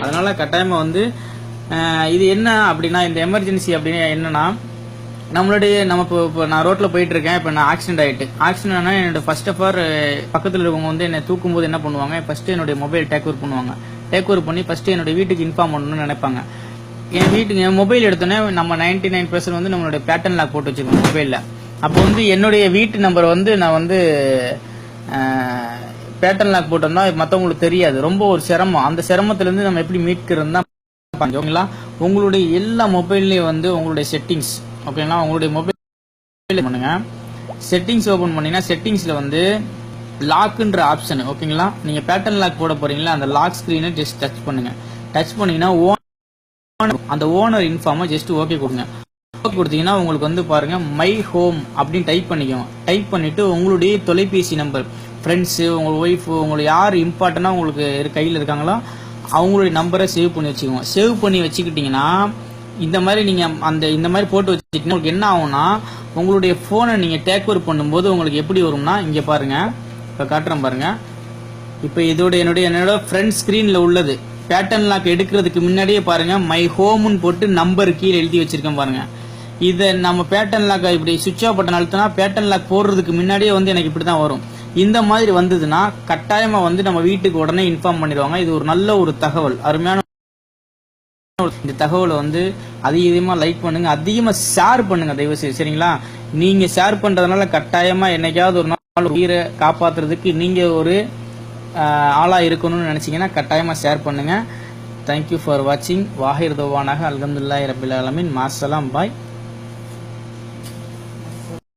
அதனால கட்டாயமா வந்து இது என்ன அப்படின்னா, இந்த எமர்ஜென்சி அப்படின்னா என்னன்னா, நம்ம இப்போ நான் ரோட்ல போயிட்டு இருக்கேன். இப்போ நான் ஆக்சிடென்ட் ஆனா என்னோட ஃபர்ஸ்ட் ஆஃப் ஆல் பக்கத்தில் இருக்கவங்க வந்து என்னை தூக்கும்போது என்ன பண்ணுவாங்க, ஃபர்ஸ்ட் என்னுடைய மொபைல் டேக் ஓவர் பண்ணுவாங்க. டேக் ஓவர் பண்ணி ஃபர்ஸ்ட் என்னுடைய வீட்டுக்கு இன்ஃபார்ம் பண்ணணும்னு நினைப்பாங்க. என் மொபைல் எடுத்தோன்னே நம்ம 99% வந்து நம்மளுடைய பேட்டர்ன் லாக் போட்டு வச்சிருக்கோம் மொபைலில். அப்போ வந்து என்னுடைய வீட்டு நம்பர் வந்து நான் வந்து பேட்டர்ன் லாக் போட்டோம்னா மற்றவங்களுக்கு தெரியாது. ரொம்ப ஒரு சிரமம். அந்த சிரமத்திலேருந்து நம்ம எப்படி மீட்கிறது தான் ஓகேங்களா. உங்களுடைய எல்லா மொபைல்லையும் வந்து உங்களுடைய செட்டிங்ஸ் ஓகேங்களா, உங்களுடைய மொபைல் பண்ணுங்க. செட்டிங்ஸ் ஓபன் பண்ணீங்கன்னா செட்டிங்ஸ்ல வந்து லாக்ன்ற ஆப்ஷன் ஓகேங்களா. நீங்க பேட்டர்ன் லாக் போட போறீங்களா, அந்த லாக் ஸ்கிரீனை ஜஸ்ட் டச் பண்ணுங்க. டச் பண்ணீங்கன்னா அந்த ஓனர் இன்ஃபார்மை ஜஸ்ட் ஓகே கொடுங்க. ஓகே கொடுத்தீங்கன்னா உங்களுக்கு வந்து பாருங்க மை ஹோம் அப்படின்னு டைப் பண்ணிக்கோங்க. டைப் பண்ணிட்டு உங்களுடைய தொலைபேசி நம்பர், ஃப்ரெண்ட்ஸு, உங்க ஒய்ஃப், உங்களுக்கு யார் இம்பார்ட்டண்டா உங்களுக்கு கையில் இருக்காங்களோ அவங்களுடைய நம்பரை சேவ் பண்ணி வச்சுக்கோங்க. சேவ் பண்ணி வச்சுக்கிட்டீங்கன்னா இந்த மாதிரி நீங்க இந்த மாதிரி போட்டு வச்சுக்கிட்டீங்கன்னா உங்களுக்கு என்ன ஆகும்னா, உங்களுடைய போனை நீங்க டேக் ஓவர் பண்ணும்போது உங்களுக்கு எப்படி வரும்னா, இங்க பாருங்க, இப்ப காட்டுறேன் பாருங்க. இப்ப இதோட என்னோட ஃப்ரண்ட் ஸ்கிரீன்ல உள்ளது பேட்டர்ன் லாக் எடுக்கிறதுக்கு முன்னாடியே பாருங்க மை ஹோம்னு போட்டு நம்பர் கீழே எழுதி வச்சிருக்கேன் பாருங்க. இதை நம்ம பேட்டர்ன் லாக் இப்படி சுவிட்ச் ஆஃப் பட்டன் அழுத்தினா பேட்டர்ன் லாக் போடுறதுக்கு முன்னாடியே வந்து எனக்கு இப்படி தான் வரும். இந்த மாதிரி வந்ததுன்னா கட்டாயமா வந்து நம்ம வீட்டுக்கு உடனே இன்ஃபார்ம் பண்ணிடுவாங்க. இது ஒரு நல்ல ஒரு தகவல், அருமையான இந்த தகவலை வந்து அதிகமா லைக் பண்ணுங்க, அதிகமா ஷேர் பண்ணுங்க தயவு செய்து, சரிங்களா. நீங்க ஷேர் பண்றதுனால கட்டாயமா என்னைக்காவது ஒரு நாள் உயிரை காப்பாத்துறதுக்கு நீங்க ஒரு ஆளா இருக்கணும்னு நினைச்சீங்கன்னா கட்டாயமா ஷேர் பண்ணுங்க. தேங்க்யூ ஃபார் வாட்சிங். வாஹிர் தவானாக அல்ஹம்துலில்லாஹி ரப்பில் ஆலமீன். மாஸ்ஸலாம், பாய்.